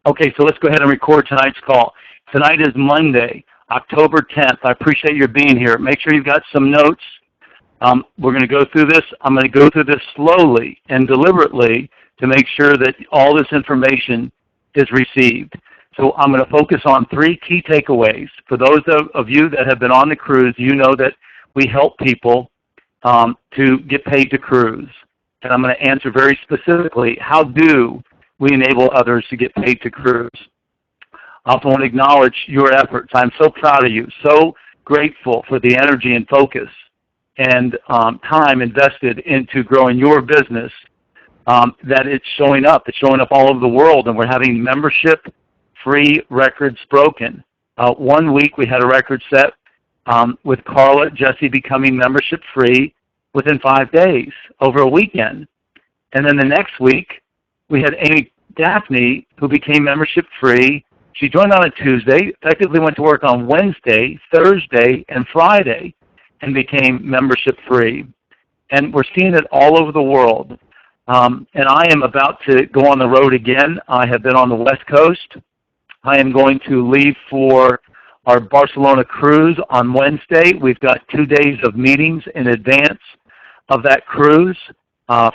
Okay, so let's go ahead and record tonight's call. Tonight is Monday, October 10th. I appreciate your being here. Make sure you've got some notes. We're going to go through this. I'm going to go through this slowly and deliberately to make sure that all this information is received. So I'm going to focus on 3 key takeaways. For those of you that have been on the cruise, you know that we help people to get paid to cruise. And I'm going to answer very specifically, how do we enable others to get paid to cruise? I also want to acknowledge your efforts. I'm so proud of you, so grateful for the energy and focus and time invested into growing your business, that it's showing up. It's showing up all over the world, and we're having membership-free records broken. 1 week we had a record set with Carla Jesse becoming membership-free within 5 days over a weekend. And then the next week, we had Amy Daphne, who became membership-free. She joined on a Tuesday, effectively went to work on Wednesday, Thursday, and Friday, and became membership-free. And we're seeing it all over the world. And I am about to go on the road again. I have been on the West Coast. I am going to leave for our Barcelona cruise on Wednesday. We've got 2 days of meetings in advance of that cruise,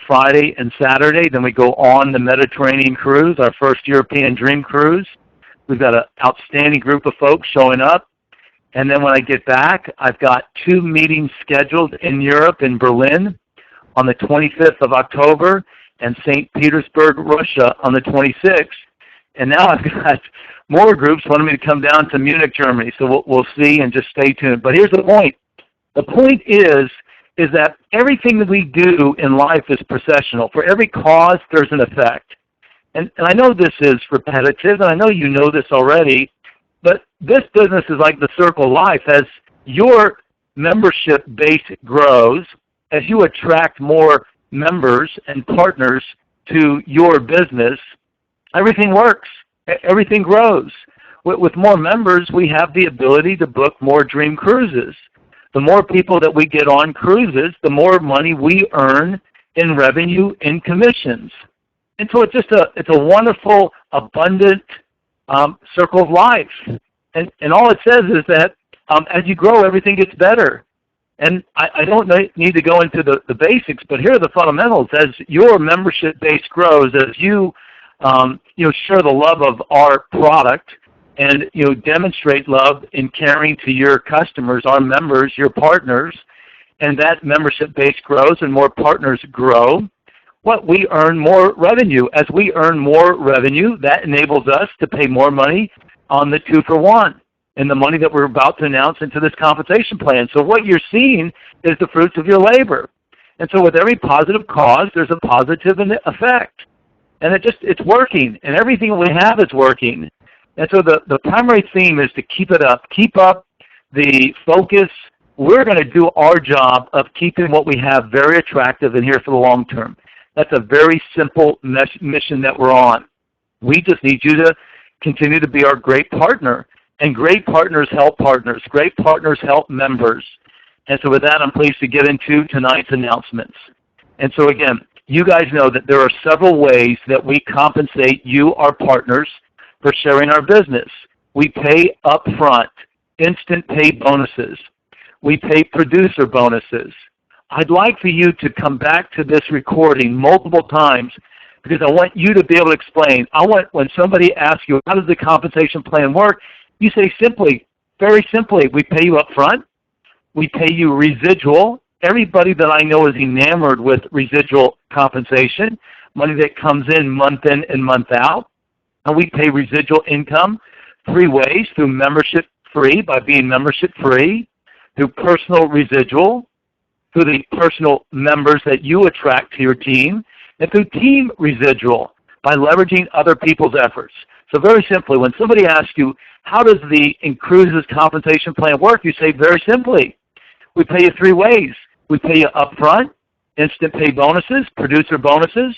Friday and Saturday. Then we go on the Mediterranean cruise, our first European Dream Cruise. We've got an outstanding group of folks showing up. And then when I get back, I've got 2 meetings scheduled in Europe, in Berlin, on the 25th of October, and St. Petersburg, Russia, on the 26th. And now I've got more groups wanting me to come down to Munich, Germany. So we'll see, and just stay tuned. But here's the point. The point is that everything that we do in life is processional. For every cause, there's an effect. And I know this is repetitive, and I know you know this already, but this business is like the circle of life. As your membership base grows, as you attract more members and partners to your business, everything works. Everything grows. With more members, we have the ability to book more dream cruises. The more people that we get on cruises, the more money we earn in revenue, in commissions. And so it's a wonderful, abundant circle of life. And all it says is that as you grow, everything gets better. And I don't need to go into the basics, but here are the fundamentals. As your membership base grows, as you share the love of our product, and demonstrate love in caring to your customers, our members, your partners, and that membership base grows and more partners grow, we earn more revenue. As we earn more revenue, that enables us to pay more money on the 2-for-1 and the money that we're about to announce into this compensation plan. So what you're seeing is the fruits of your labor. And so with every positive cause, there's a positive effect. And it's working, and everything we have is working. And so the primary theme is to keep it up. Keep up the focus. We're going to do our job of keeping what we have very attractive and here for the long term. That's a very simple mission that we're on. We just need you to continue to be our great partner. And great partners help partners. Great partners help members. And so with that, I'm pleased to get into tonight's announcements. And so again, you guys know that there are several ways that we compensate you, our partners, for sharing our business. We pay upfront, instant pay bonuses. We pay producer bonuses. I'd like for you to come back to this recording multiple times because I want you to be able to explain. I want when somebody asks you, how does the compensation plan work? You say simply, very simply, we pay you upfront. We pay you residual. Everybody that I know is enamored with residual compensation, money that comes in and month out. And we pay residual income 3 ways: through membership free, by being membership free, through personal residual, through the personal members that you attract to your team, and through team residual, by leveraging other people's efforts. So very simply, when somebody asks you, how does the InCruises compensation plan work? You say very simply, we pay you 3 ways. We pay you upfront, instant pay bonuses, producer bonuses.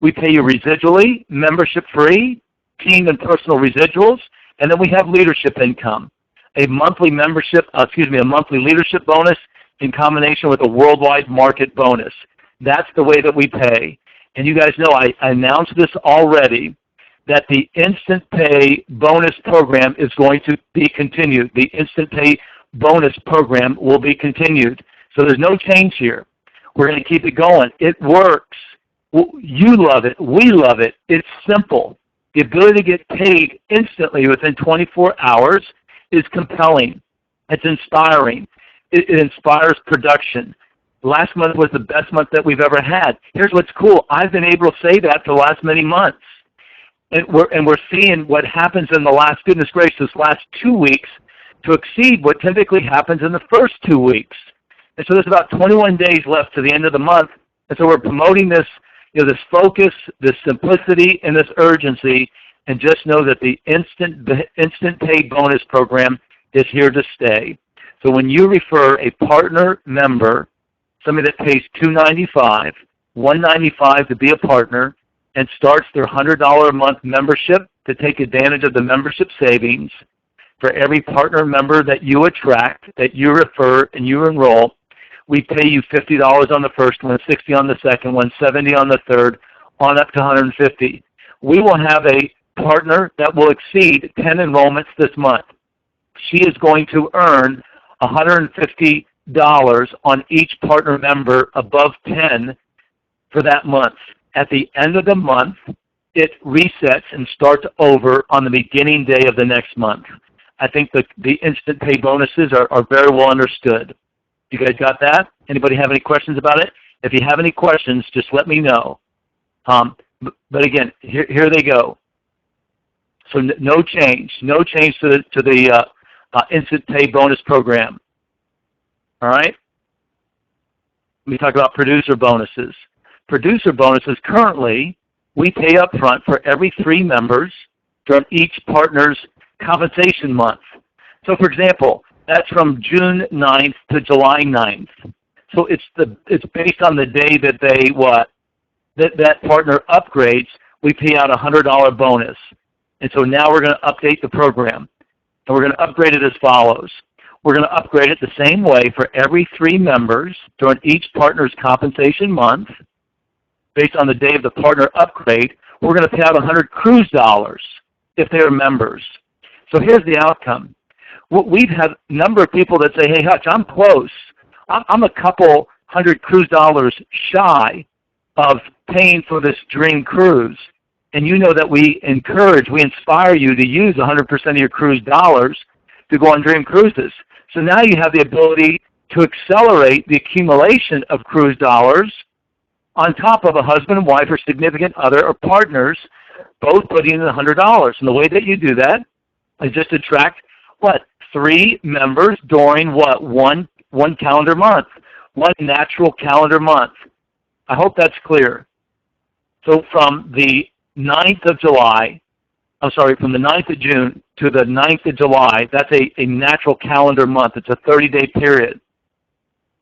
We pay you residually, membership free, team and personal residuals, and then we have leadership income, a monthly leadership bonus in combination with a worldwide market bonus. That's the way that we pay. And you guys know I announced this already, that the Instant Pay bonus program is going to be continued. The Instant Pay bonus program will be continued. So there's no change here. We're going to keep it going. It works. You love it. We love it. It's simple. The ability to get paid instantly within 24 hours is compelling. It's inspiring. It inspires production. Last month was the best month that we've ever had. Here's what's cool. I've been able to say that for the last many months. And we're seeing what happens in the last, goodness gracious, last 2 weeks to exceed what typically happens in the first 2 weeks. And so there's about 21 days left to the end of the month. And so we're promoting this, this focus, this simplicity, and this urgency. And just know that the Instant Pay bonus program is here to stay. So when you refer a partner member, somebody that pays $295, $195 to be a partner, and starts their $100 a month membership to take advantage of the membership savings, for every partner member that you attract, that you refer, and you enroll, we pay you $50 on the first one, $60 on the second one, $70 on the third, on up to $150. We will have a partner that will exceed 10 enrollments this month. She is going to earn $150 on each partner member above 10 for that month. At the end of the month, it resets and starts over on the beginning day of the next month. I think the Instant Pay bonuses are very well understood. You guys got that? Anybody have any questions about it? If you have any questions, just let me know. But again, here they go. So no change to the Instant Pay bonus program. All right? Let me talk about producer bonuses. Producer bonuses, currently, we pay up front for every 3 members during each partner's compensation month. So for example, that's from June 9th to July 9th. So it's based on the day that that partner upgrades, we pay out a $100 bonus. And so now we're going to update the program. And we're going to upgrade it as follows. We're going to upgrade it the same way for every 3 members during each partner's compensation month. Based on the day of the partner upgrade, we're going to pay out $100 if they are members. So here's the outcome. We've had a number of people that say, hey, Hutch, I'm close. I'm a couple $100 shy of paying for this dream cruise. And you know that we inspire you to use 100% of your cruise dollars to go on dream cruises. So now you have the ability to accelerate the accumulation of cruise dollars on top of a husband, wife, or significant other or partners, both putting in $100. And the way that you do that is just attract, 3 members during one calendar month, one natural calendar month. I hope that's clear. So from the 9th of June to the 9th of July, that's a natural calendar month. It's a 30-day period.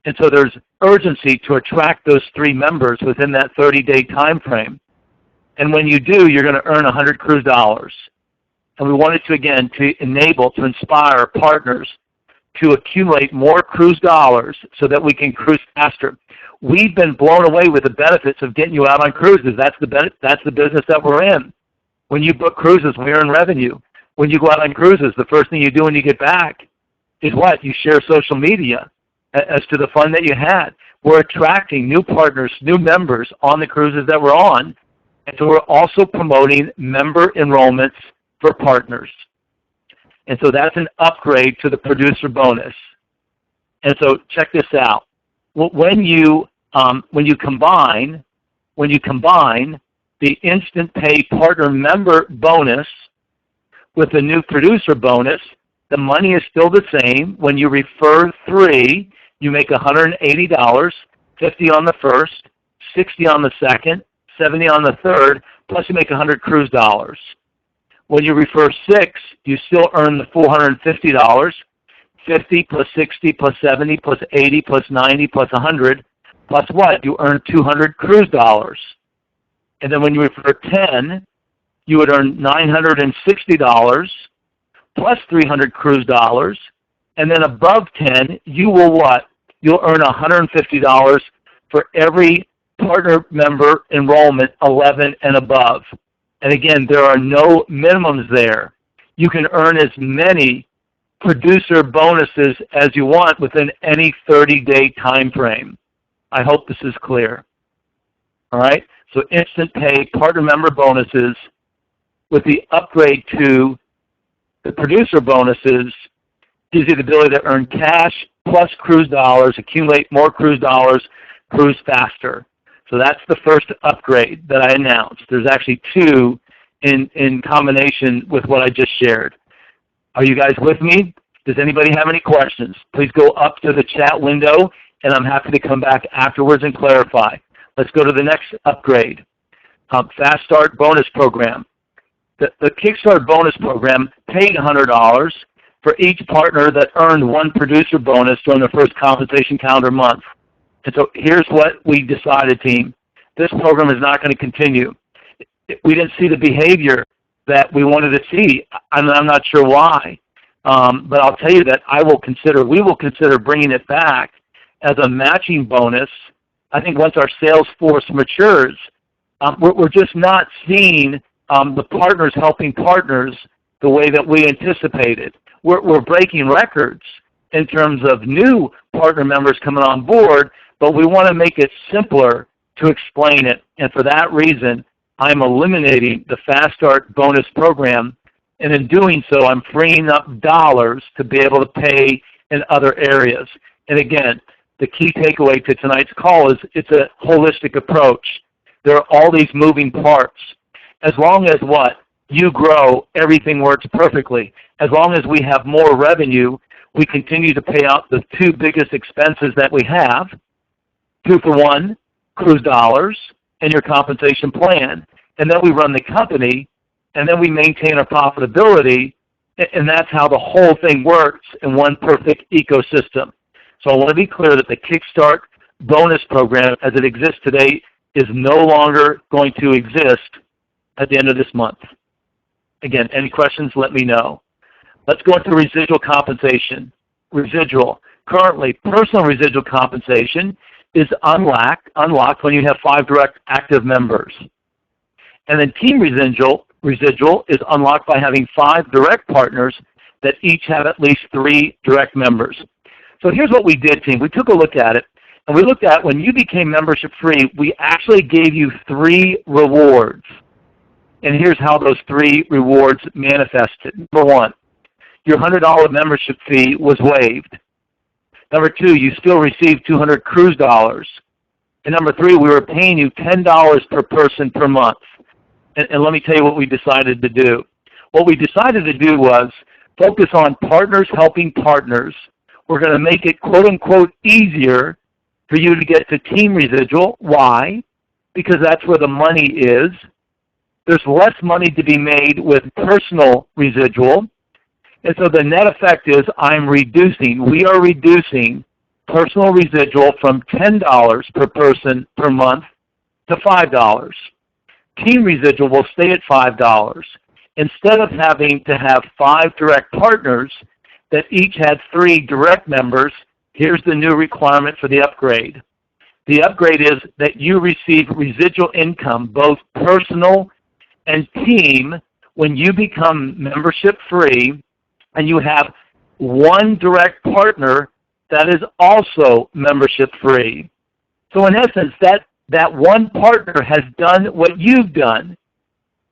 And so there's urgency to attract those 3 members within that 30-day time frame. And when you do, you're going to earn 100 cruise dollars. And we wanted to, again, to inspire partners to accumulate more cruise dollars so that we can cruise faster. We've been blown away with the benefits of getting you out on cruises. That's the business that we're in. When you book cruises, we earn revenue. When you go out on cruises, the first thing you do when you get back is what? You share social media as to the fun that you had. We're attracting new partners, new members on the cruises that we're on. And so we're also promoting member enrollments for partners. And so that's an upgrade to the producer bonus. And so check this out. When you combine the Instant Pay partner member bonus with the new producer bonus, the money is still the same. When you refer 3, you make $180, $50 on the first, $60 on the second, $70 on the third, plus you make 100 cruise dollars. When you refer 6, you still earn the $450, 50 plus 60 plus 70 plus 80 plus 90 plus 100, plus what? You earn 200 cruise dollars. And then when you refer 10, you would earn $960 plus 300 cruise dollars. And then above 10, you will what? You'll earn $150 for every partner member enrollment 11 and above. And again, there are no minimums there. You can earn as many producer bonuses as you want within any 30-day time frame. I hope this is clear. All right? So instant pay partner member bonuses with the upgrade to the producer bonuses gives you the ability to earn cash plus cruise dollars, accumulate more cruise dollars, cruise faster. So that's the first upgrade that I announced. There's actually two in combination with what I just shared. Are you guys with me? Does anybody have any questions? Please go up to the chat window, and I'm happy to come back afterwards and clarify. Let's go to the next upgrade. Fast Start Bonus Program. The Kickstart Bonus Program paid $100 for each partner that earned one producer bonus during the first compensation calendar month. And so here's what we decided, team. This program is not going to continue. We didn't see the behavior that we wanted to see. I'm not sure why. But I'll tell you that we will consider bringing it back as a matching bonus. I think once our sales force matures, we're just not seeing the partners helping partners the way that we anticipated. We're breaking records in terms of new partner members coming on board, but we want to make it simpler to explain it. And for that reason, I'm eliminating the Fast Start Bonus Program. And in doing so, I'm freeing up dollars to be able to pay in other areas. And again, the key takeaway to tonight's call is it's a holistic approach. There are all these moving parts. As long as what? You grow, everything works perfectly. As long as we have more revenue, we continue to pay out the two biggest expenses that we have. 2-for-1, cruise dollars, and your compensation plan. And then we run the company, and then we maintain our profitability, and that's how the whole thing works in one perfect ecosystem. So I want to be clear that the Kickstart Bonus Program, as it exists today, is no longer going to exist at the end of this month. Again, any questions, let me know. Let's go into residual compensation. Residual. Currently, personal residual compensation is unlocked when you have 5 direct active members. And then team residual is unlocked by having 5 direct partners that each have at least 3 direct members. So here's what we did, team. We took a look at it, and we looked at when you became membership free, we actually gave you 3 rewards. And here's how those 3 rewards manifested. Number 1, your $100 membership fee was waived. Number 2, you still received 200 cruise dollars. And number 3, we were paying you $10 per person per month. And let me tell you what we decided to do. What we decided to do was focus on partners helping partners. We're going to make it, quote unquote, easier for you to get to team residual. Why? Because that's where the money is. There's less money to be made with personal residual. And so the net effect is we are reducing personal residual from $10 per person per month to $5. Team residual will stay at $5. Instead of having to have 5 direct partners that each had 3 direct members, here's the new requirement for the upgrade. The upgrade is that you receive residual income, both personal and team, when you become membership free and you have 1 direct partner that is also membership free. So in essence, that one partner has done what you've done.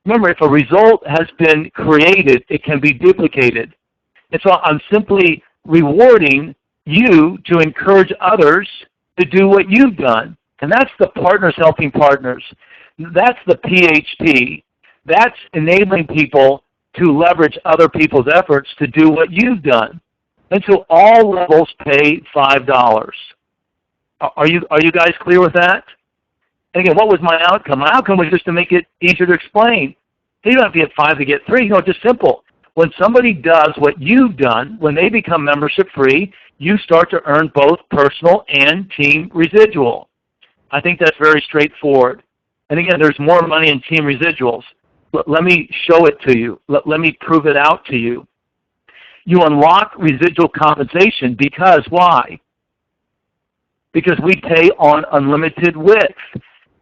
Remember, if a result has been created, it can be duplicated. And so I'm simply rewarding you to encourage others to do what you've done. And that's the partners helping partners. That's the PHP. That's enabling people to leverage other people's efforts to do what you've done. And so all levels pay $5. Are you guys clear with that? And again, what was my outcome? My outcome was just to make it easier to explain. You don't have to get 5 to get 3. It's just simple. When somebody does what you've done, when they become membership free, you start to earn both personal and team residual. I think that's very straightforward. And again, there's more money in team residuals. Let me show it to you. Let me prove it out to you. You unlock residual compensation because why? Because we pay on unlimited width.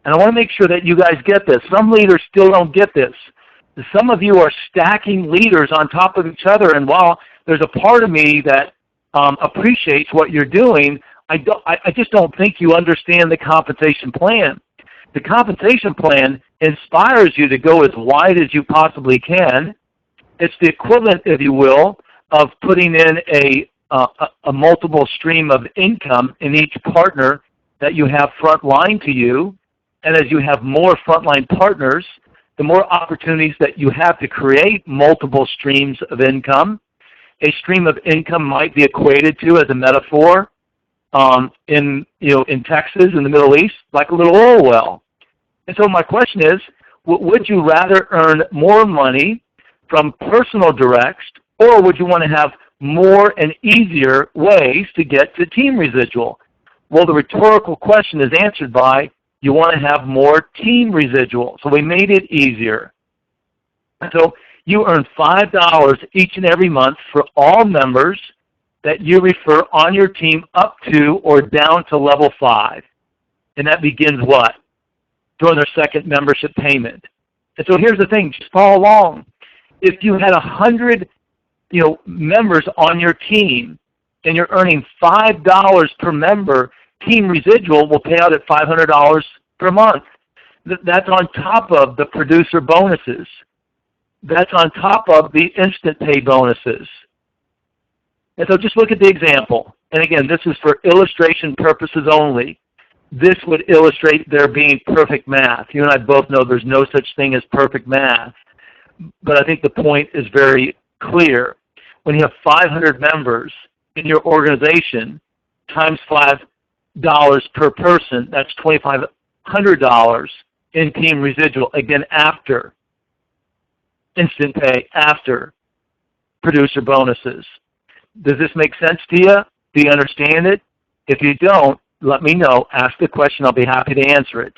And I want to make sure that you guys get this. Some leaders still don't get this. some of you are stacking leaders on top of each other, and while there's a part of me that appreciates what you're doing, I just don't think you understand the compensation plan. The compensation plan inspires you to go as wide as you possibly can. It's the equivalent, if you will, of putting in a multiple stream of income in each partner that you have front line to you. And as you have more frontline partners, the more opportunities that you have to create multiple streams of income. A stream of income might be equated to, as a metaphor, in Texas, in the Middle East, like a little oil well. And so my question is, would you rather earn more money from personal directs, or would you want to have more and easier ways to get to team residual? Well, the rhetorical question is answered by, you want to have more team residual. So we made it easier. So you earn $5 each and every month for all members that you refer on your team up to or down to level 5. And that begins what? During their second membership payment. And so here's the thing, just follow along. If you had 100 members on your team and you're earning $5 per member, team residual will pay out at $500 per month. That's on top of the producer bonuses. That's on top of the instant pay bonuses. And so just look at the example. And again, this is for illustration purposes only. This would illustrate there being perfect math. You and I both know there's no such thing as perfect math. But I think the point is very clear. When you have 500 members in your organization, times $5 per person, that's $2,500 in team residual, again, after instant pay, after producer bonuses. Does this make sense to you? Do you understand it? If you don't, let me know. Ask the question. I'll be happy to answer it.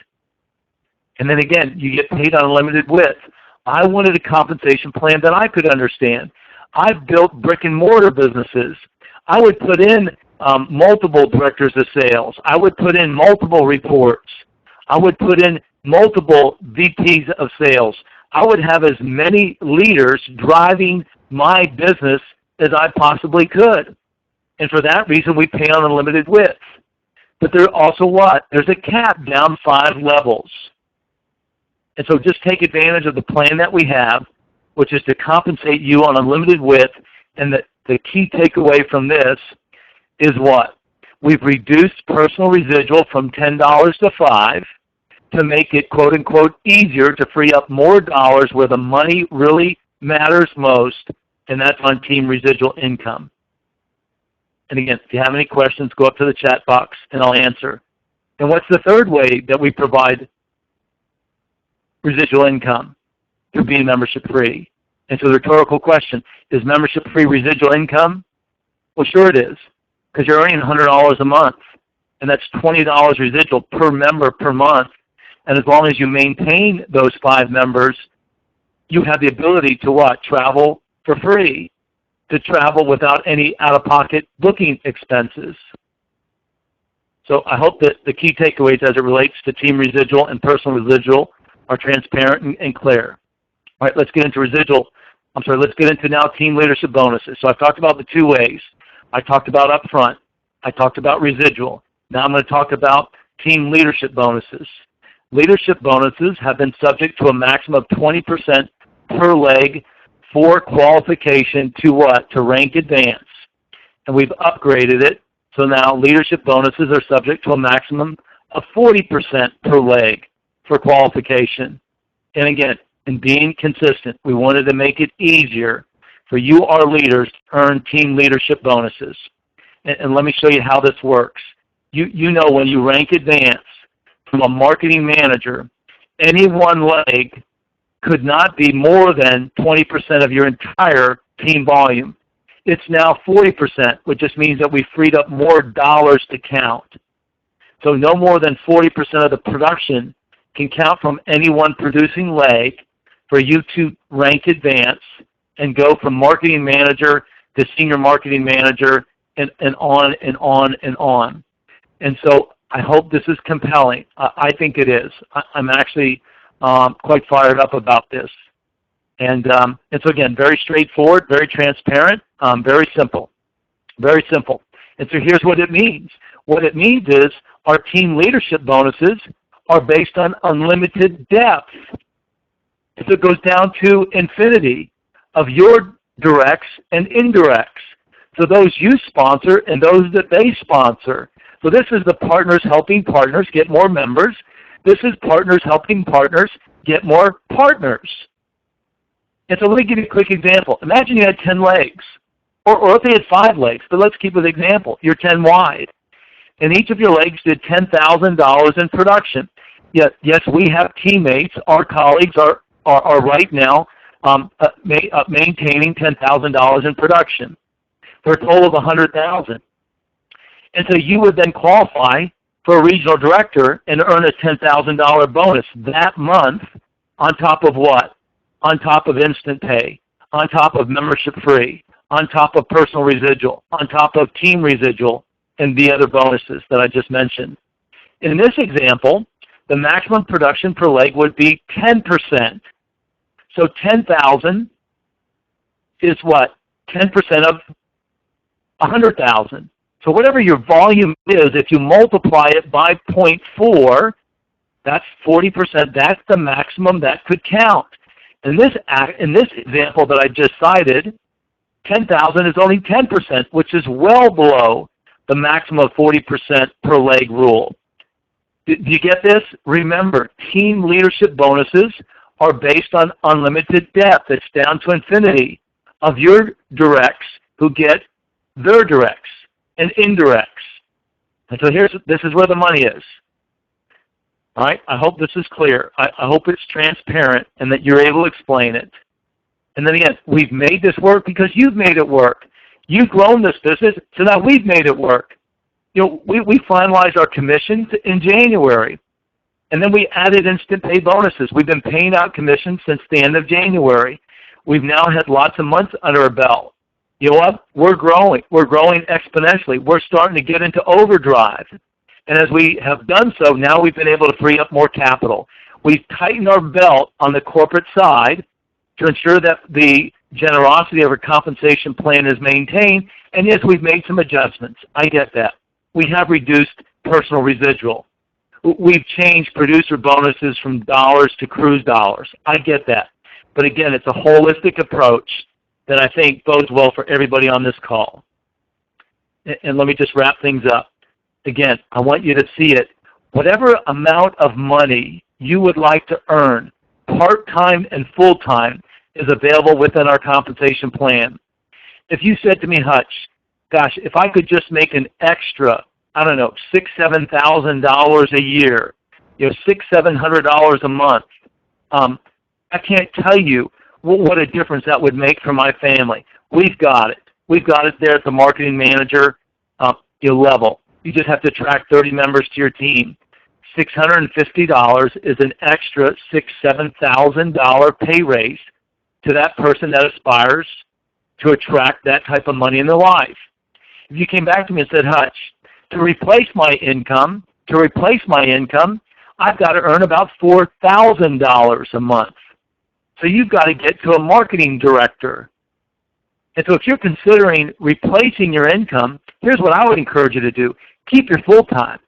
And then again, you get paid on unlimited width. I wanted a compensation plan that I could understand. I've built brick and mortar businesses. I would put in multiple directors of sales. I would put in multiple reports. I would put in multiple VPs of sales. I would have as many leaders driving my business as I possibly could. And for that reason, we pay on unlimited width. But there's also what? There's a cap down 5 levels. And so just take advantage of the plan that we have, which is to compensate you on unlimited width. And the key takeaway from this is what? We've reduced personal residual from $10 to $5 to make it, quote unquote, easier to free up more dollars where the money really matters most, and that's on team residual income. And again, if you have any questions, go up to the chat box and I'll answer. And what's the third way that we provide residual income? Through being membership free. And so the rhetorical question, is membership free residual income? Well, sure it is, because you're earning $100 a month, and that's $20 residual per member per month. And as long as you maintain those 5 members, you have the ability to what? Travel for free, to travel without any out-of-pocket booking expenses. So I hope that the key takeaways as it relates to team residual and personal residual are transparent and clear. All right, let's get into let's get into now team leadership bonuses. So I've talked about the 2 ways. I talked about upfront. I talked about residual. Now I'm going to talk about team leadership bonuses. Leadership bonuses have been subject to a maximum of 20% per leg for qualification to what? To rank advance. And we've upgraded it, so now leadership bonuses are subject to a maximum of 40% per leg for qualification. And again, in being consistent, we wanted to make it easier for you, our leaders, to earn team leadership bonuses. And let me show you how this works. You know when you rank advance from a marketing manager, any one leg could not be more than 20% of your entire team volume. It's now 40%, which just means that we freed up more dollars to count. So no more than 40% of the production can count from any one producing leg for you to rank advance and go from marketing manager to senior marketing manager and on and on and on. And so I hope this is compelling. I think it is. I'm actually quite fired up about this. And so again, very straightforward, very transparent, very simple. Very simple. And so here's what it means. What it means is our team leadership bonuses are based on unlimited depth. So it goes down to infinity of your directs and indirects. So those you sponsor and those that they sponsor. So this is the partners helping partners get more members. This is partners helping partners get more partners. And so let me give you a quick example. Imagine you had 10 legs, or if they had 5 legs, but let's keep an example. You're 10 wide, and each of your legs did $10,000 in production. Yes, we have teammates, our colleagues are right now maintaining $10,000 in production for a total of $100,000. And so you would then qualify for a regional director and earn a $10,000 bonus that month on top of what? On top of instant pay, on top of membership free, on top of personal residual, on top of team residual, and the other bonuses that I just mentioned. In this example, the maximum production per leg would be 10%. So 10,000 is what? 10% of 100,000. So whatever your volume is, if you multiply it by 0.4, that's 40%. That's the maximum that could count. In this example that I just cited, 10,000 is only 10%, which is well below the maximum of 40% per leg rule. Do you get this? Remember, team leadership bonuses are based on unlimited depth. It's down to infinity of your directs who get their directs and indirects. And so this is where the money is. All right, I hope this is clear. I hope it's transparent and that you're able to explain it. And then again, we've made this work because you've made it work. You've grown this business, so now we've made it work. You know, we finalized our commissions in January, and then we added instant pay bonuses. We've been paying out commissions since the end of January. We've now had lots of months under our belt. You know what? We're growing. We're growing exponentially. We're starting to get into overdrive. And as we have done so, now we've been able to free up more capital. We've tightened our belt on the corporate side to ensure that the generosity of our compensation plan is maintained. And yes, we've made some adjustments. I get that. We have reduced personal residual. We've changed producer bonuses from dollars to cruise dollars. I get that. But again, it's a holistic approach that I think bodes well for everybody on this call. And let me just wrap things up. Again, I want you to see it. Whatever amount of money you would like to earn, part-time and full-time, is available within our compensation plan. If you said to me, Hutch, gosh, if I could just make an extra, I don't know, $6,000, $7,000 a year, $600-700 a month, I can't tell you what a difference that would make for my family. We've got it. We've got it there at the marketing manager level. You just have to attract 30 members to your team. $650 is an extra $6,000, $7,000 pay raise to that person that aspires to attract that type of money in their life. If you came back to me and said, Hutch, to replace my income, I've got to earn about $4,000 a month. So you've got to get to a marketing director. And so if you're considering replacing your income, here's what I would encourage you to do. Keep your full-time.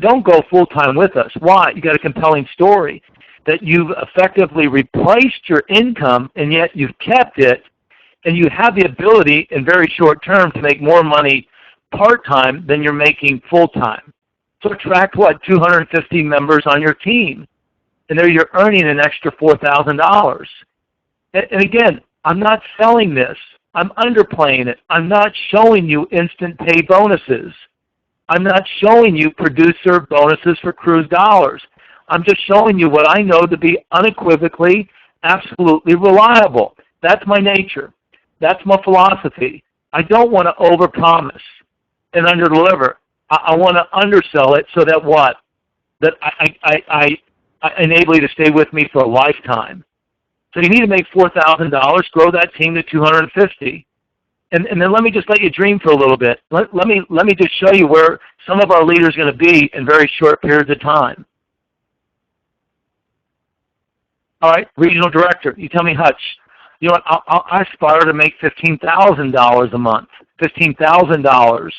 Don't go full-time with us. Why? You got a compelling story that you've effectively replaced your income and yet you've kept it, and you have the ability in very short term to make more money part-time than you're making full-time. So attract, 250 members on your team, and there you're earning an extra $4,000. And again, I'm not selling this. I'm underplaying it. I'm not showing you instant pay bonuses. I'm not showing you producer bonuses for cruise dollars. I'm just showing you what I know to be unequivocally, absolutely reliable. That's my nature. That's my philosophy. I don't want to overpromise and underdeliver. I want to undersell it so that what? That I enable you to stay with me for a lifetime. So you need to make $4,000, grow that team to 250. And then let me just let you dream for a little bit. Let me just show you where some of our leaders are going to be in very short periods of time. All right, regional director, you tell me, Hutch, You know what? I aspire to make $15,000 a month. $15,000,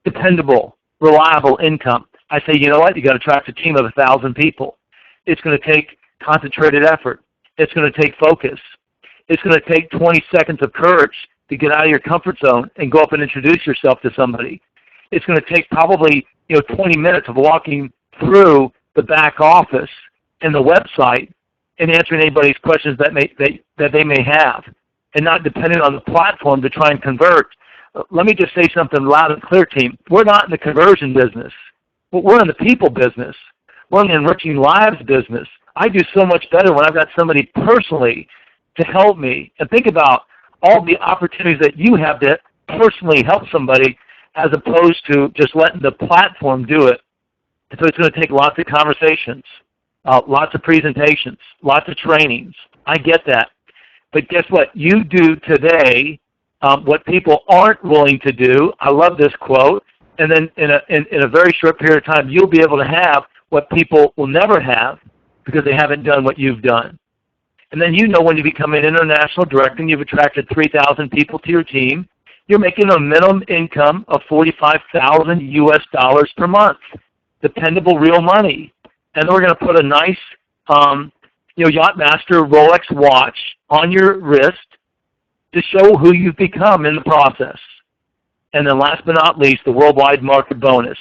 dependable, reliable income. I say, you know what? You got to attract a team of 1,000 people. It's going to take concentrated effort. It's going to take focus. It's going to take 20 seconds of courage to get out of your comfort zone and go up and introduce yourself to somebody. It's going to take probably 20 minutes of walking through the back office and the website and answering anybody's questions that they may have, and not depending on the platform to try and convert. Let me just say something loud and clear, team. We're not in the conversion business. We're in the people business. We're in the enriching lives business. I do so much better when I've got somebody personally to help me. And think about all the opportunities that you have to personally help somebody as opposed to just letting the platform do it. And so it's going to take lots of conversations, lots of presentations, lots of trainings. I get that. But guess what? You do today what people aren't willing to do. I love this quote. And then in a very short period of time, you'll be able to have what people will never have because they haven't done what you've done. And then when you become an international director and you've attracted 3,000 people to your team, you're making a minimum income of $45,000 US per month. Dependable real money. And we're going to put a nice Yachtmaster Rolex watch on your wrist to show who you've become in the process. And then last but not least, the worldwide market bonus.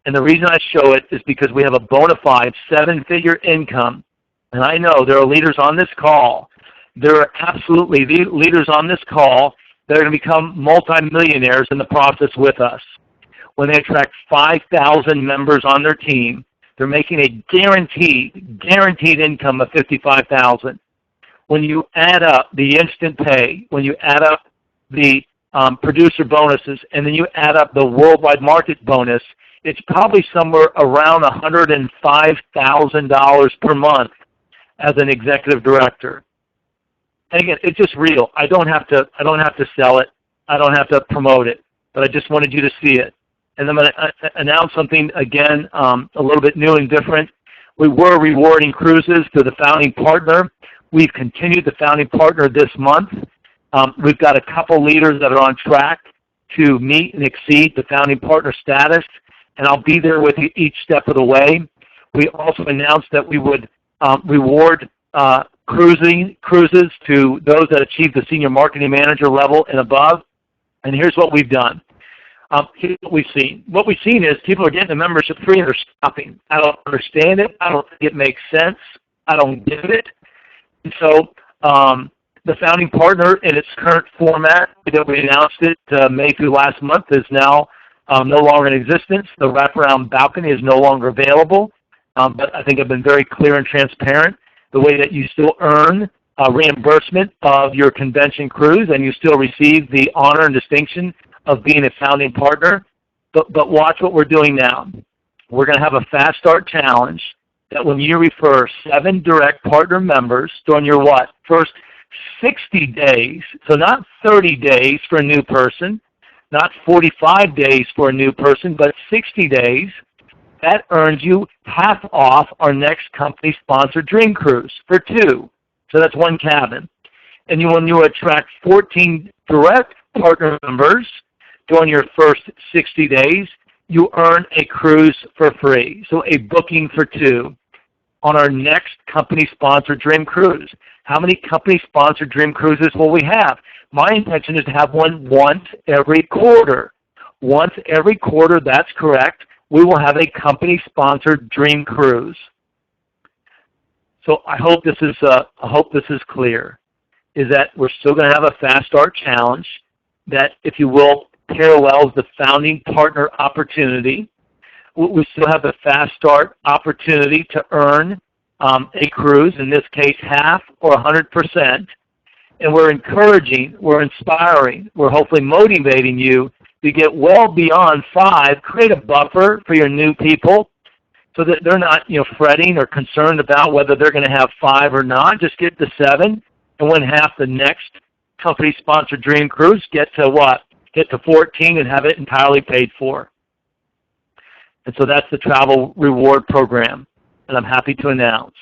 And the reason I show it is because we have a bona fide 7-figure income. And I know there are leaders on this call. There are absolutely leaders on this call that are going to become multimillionaires in the process with us. When they attract 5,000 members on their team, they're making a guaranteed income of $55,000. When you add up the instant pay, when you add up the producer bonuses, and then you add up the worldwide market bonus, it's probably somewhere around $105,000 per month as an executive director. And again, it's just real. I don't have to sell it. I don't have to promote it. But I just wanted you to see it. And I'm going to announce something again, a little bit new and different. We were rewarding cruises to the founding partner. We've continued the founding partner this month. We've got a couple leaders that are on track to meet and exceed the founding partner status, and I'll be there with you each step of the way. We also announced that we would reward cruises to those that achieve the senior marketing manager level and above. And here's what we've done. Here's what we've seen. What we've seen is people are getting the membership free and they're stopping. I don't understand it. I don't think it makes sense. I don't get it. And so the founding partner in its current format that we announced it May through last month is now no longer in existence. The wraparound balcony is no longer available. But I think I've been very clear and transparent. The way that you still earn reimbursement of your convention cruise and you still receive the honor and distinction of being a founding partner. But watch what we're doing now. We're going to have a fast start challenge that when you refer 7 direct partner members during your first 60 days, so not 30 days for a new person, not 45 days for a new person, but 60 days, that earns you half off our next company-sponsored Dream Cruise for 2. So that's 1 cabin. And when you attract 14 direct partner members during your first 60 days, you earn a cruise for free. So a booking for 2 on our next company-sponsored Dream Cruise. How many company-sponsored Dream Cruises will we have? My intention is to have one once every quarter. Once every quarter, that's correct. We will have a company-sponsored Dream Cruise. So I hope this is clear. Is that we're still going to have a fast start challenge that, if you will, parallels the founding partner opportunity. We still have the fast start opportunity to earn a cruise, in this case half or 100%. And we're encouraging, we're inspiring, we're hopefully motivating you to get well beyond 5. Create a buffer for your new people so that they're not fretting or concerned about whether they're going to have 5 or not. Just get to 7, and when half the next company-sponsored Dream Cruise, get to what? Get to 14 and have it entirely paid for. And so that's the travel reward program, and I'm happy to announce.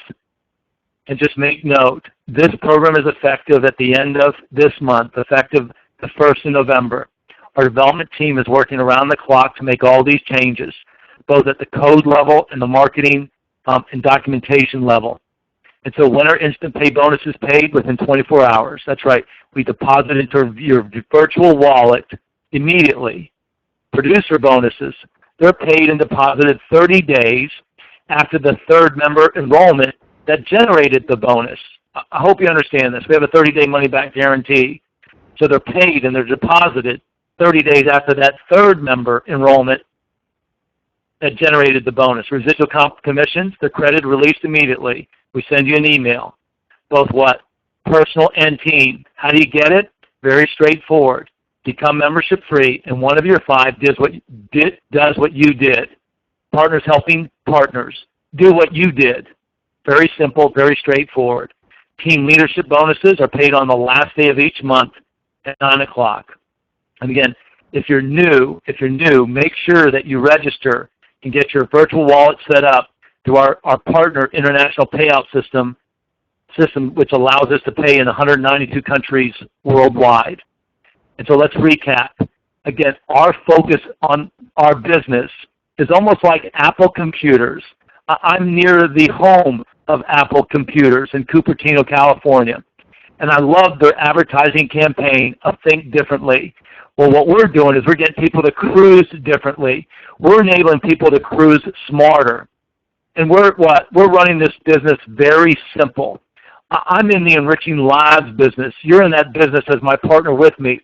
And just make note, This program is effective at the end of this month, effective the 1st of November. Our development team is working around the clock to make all these changes, both at the code level and the marketing and documentation level. And so when are instant pay bonuses paid? Within 24 hours. That's right. We deposit into your virtual wallet immediately. Producer bonuses, they're paid and deposited 30 days after the third member enrollment that generated the bonus. I hope you understand this. We have a 30-day money-back guarantee. So they're paid and they're deposited 30 days after that third member enrollment that generated the bonus. Residual commissions, the credit released immediately. We send you an email. Both what? Personal and team. How do you get it? Very straightforward. Become membership free, and one of your 5 does what you did. Partners helping partners. Do what you did. Very simple, very straightforward. Team leadership bonuses are paid on the last day of each month at 9 o'clock. And again, if you're new, make sure that you register and get your virtual wallet set up through our partner international payout system, which allows us to pay in 192 countries worldwide. And so let's recap. Again, our focus on our business is almost like Apple computers. I'm near the home of Apple computers in Cupertino, California. And I love their advertising campaign of Think Differently. Well, what we're doing is we're getting people to cruise differently. We're enabling people to cruise smarter. And we're running this business very simple. I'm in the enriching lives business. You're in that business as my partner with me.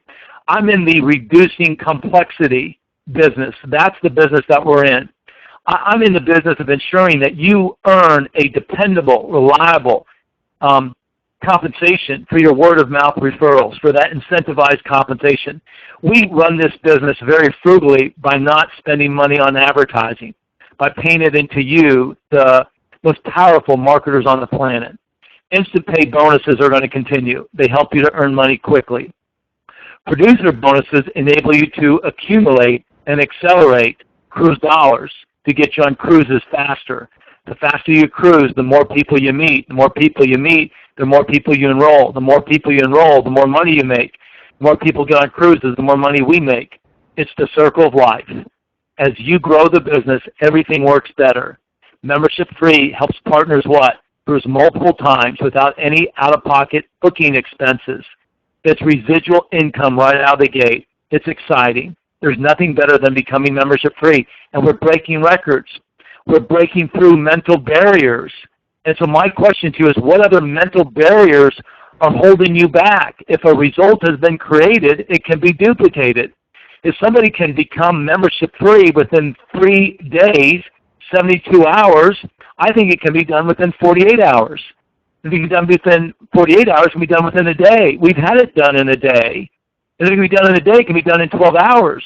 I'm in the reducing complexity business. That's the business that we're in. I'm in the business of ensuring that you earn a dependable, reliable compensation for your word-of-mouth referrals, for that incentivized compensation. We run this business very frugally by not spending money on advertising, by paying it into you, the most powerful marketers on the planet. Instant pay bonuses are going to continue. They help you to earn money quickly. Producer bonuses enable you to accumulate and accelerate cruise dollars to get you on cruises faster. The faster you cruise, the more people you meet. The more people you meet, the more people you enroll. The more people you enroll, the more money you make. The more people get on cruises, the more money we make. It's the circle of life. As you grow the business, everything works better. Membership free helps partners what? Cruise multiple times without any out-of-pocket booking expenses. It's residual income right out of the gate. It's exciting. There's nothing better than becoming membership free. And we're breaking records. We're breaking through mental barriers. And so my question to you is, what other mental barriers are holding you back? If a result has been created, it can be duplicated. If somebody can become membership free within 3 days, 72 hours, I think it can be done within 48 hours. If it can be done within 48 hours, it can be done within a day. We've had it done in a day. If it can be done in a day, it can be done in 12 hours.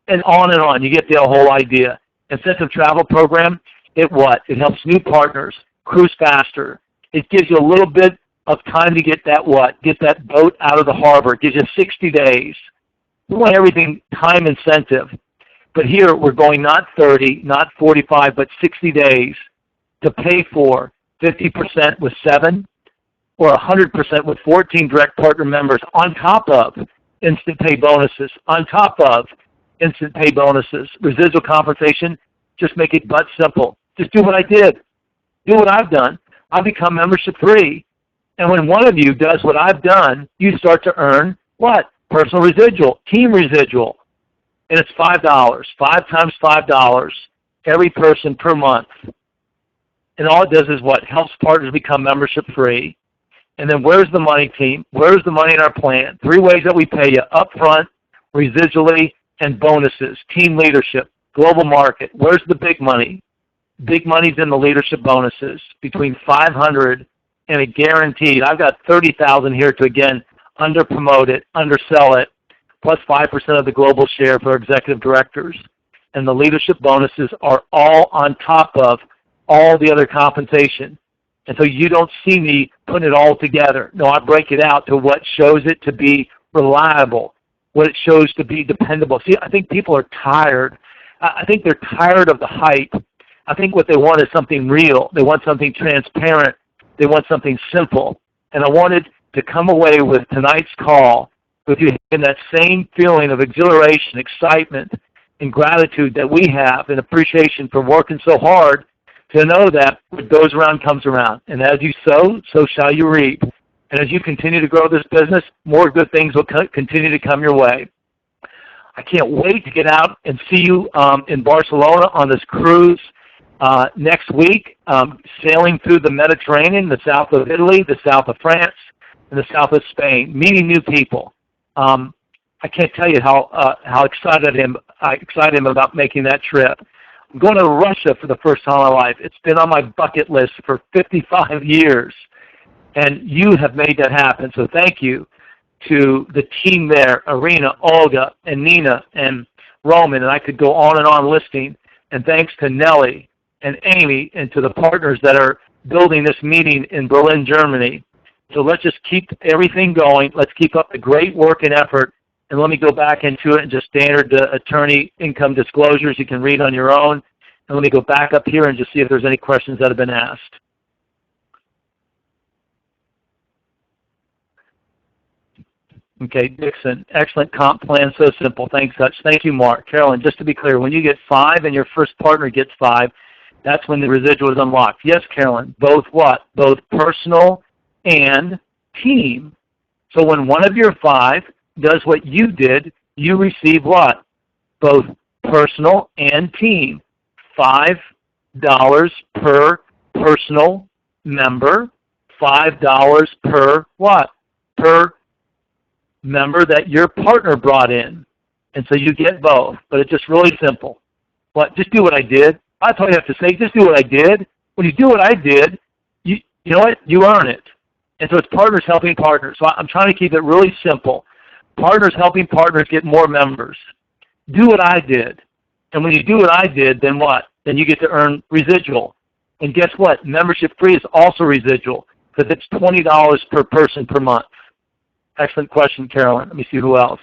And on. You get the whole idea. Incentive travel program, it what? It helps new partners cruise faster. It gives you a little bit of time to get that what? Get that boat out of the harbor. It gives you 60 days. We want everything time incentive. But here we're going not 30, not 45, but 60 days to pay for 50% with 7 or 100% with 14 direct partner members on top of instant pay bonuses, on top of instant pay bonuses. Residual compensation, just make it butt simple. Just do what I did. Do what I've done. I've become membership free. And when one of you does what I've done, you start to earn what? Personal residual, team residual. And it's $5, 5 times $5, every person per month. And all it does is what? Helps partners become membership free. And then where's the money, team? Where's the money in our plan? 3 ways that we pay you: upfront, residually, and bonuses. Team leadership, global market. Where's the big money? Big money's in the leadership bonuses, between $500 and a guaranteed. I've got $30,000 here to, again, under-promote it, undersell it, plus 5% of the global share for executive directors. And the leadership bonuses are all on top of all the other compensation. And so you don't see me putting it all together. No, I break it out to what shows it to be reliable, what it shows to be dependable. See, I think people are tired. I think they're tired of the hype. I think what they want is something real. They want something transparent. They want something simple. And I wanted to come away with tonight's call with you in that same feeling of exhilaration, excitement, and gratitude that we have, and appreciation for working so hard to know that what goes around comes around. And as you sow, so shall you reap. And as you continue to grow this business, more good things will continue to come your way. I can't wait to get out and see you in Barcelona on this cruise next week, sailing through the Mediterranean, the south of Italy, the south of France, and the south of Spain, meeting new people. I can't tell you how excited I am about making that trip. I'm going to Russia for the first time in my life. It's been on my bucket list for 55 years, and you have made that happen. So thank you to the team there, Irina, Olga, and Nina, and Roman, and I could go on and on listing. And thanks to Nellie and Amy and to the partners that are building this meeting in Berlin, Germany. So let's just keep everything going. Let's keep up the great work and effort. And let me go back into it and just standard attorney income disclosures you can read on your own. And let me go back up here and just see if there's any questions that have been asked. Okay, Dixon, excellent comp plan, so simple. Thanks, Hutch. Thank you, Mark. Carolyn, just to be clear, when you get 5 and your first partner gets 5, that's when the residual is unlocked. Yes, Carolyn, both what? Both personal and team. So when one of your 5 does what you did, you receive what? Both personal and team. $5 per personal member, $5 per what? Per member that your partner brought in. And so you get both, but it's just really simple. What? Just do what I did. That's all you have to say. Just do what I did. When you do what I did, you know what? You earn it. And so it's partners helping partners. So I'm trying to keep it really simple. Partners helping partners get more members. Do what I did. And when you do what I did, then what? Then you get to earn residual. And guess what? Membership free is also residual because it's $20 per person per month. Excellent question, Carolyn. Let me see who else.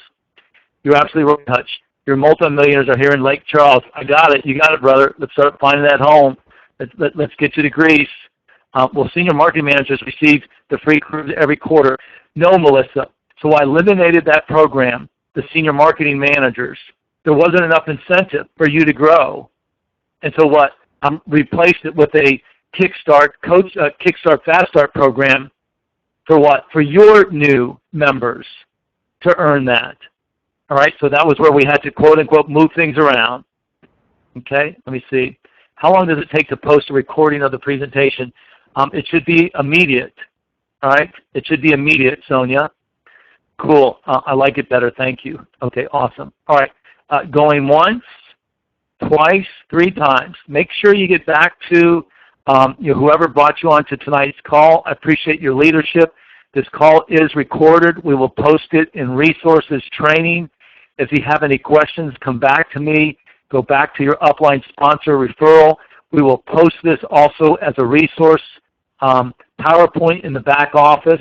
You're absolutely right, Hutch. Your multimillionaires are here in Lake Charles. I got it. You got it, brother. Let's start finding that home. Let's get you to Greece. Well, senior marketing managers receive the free cruise every quarter. No, Melissa. So I eliminated that program, the senior marketing managers. There wasn't enough incentive for you to grow. And so what? I replaced it with a Kickstart Fast Start program. For what? For your new members to earn that. All right, so that was where we had to quote-unquote move things around. Okay, let me see. How long does it take to post a recording of the presentation? It should be immediate. All right, it should be immediate, Sonia. Cool, I like it better, thank you. Okay, awesome. All right, going once, twice, 3 times. Make sure you get back to whoever brought you on to tonight's call. I appreciate your leadership. This call is recorded. We will post it in resources training. If you have any questions, come back to me. Go back to your upline sponsor referral. We will post this also as a resource PowerPoint in the back office.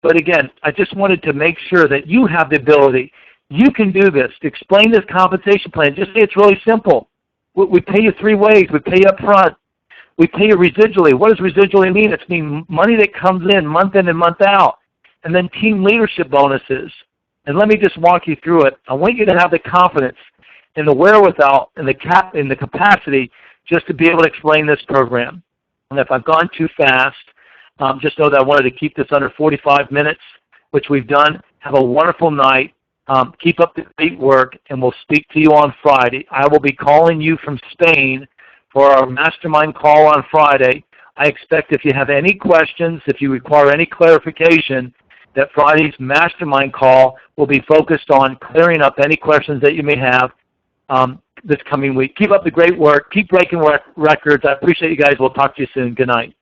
But again, I just wanted to make sure that you have the ability. You can do this. To explain this compensation plan, just say it's really simple. We pay you 3 ways. We pay you up front. We pay you residually. What does residually mean? It's mean money that comes in and month out. And then team leadership bonuses. And let me just walk you through it. I want you to have the confidence and the wherewithal and the capacity just to be able to explain this program. And if I've gone too fast, just know that I wanted to keep this under 45 minutes, which we've done. Have a wonderful night. Keep up the great work, and we'll speak to you on Friday. I will be calling you from Spain for our mastermind call on Friday. I expect if you have any questions, if you require any clarification, that Friday's mastermind call will be focused on clearing up any questions that you may have this coming week. Keep up the great work. Keep breaking records. I appreciate you guys. We'll talk to you soon. Good night.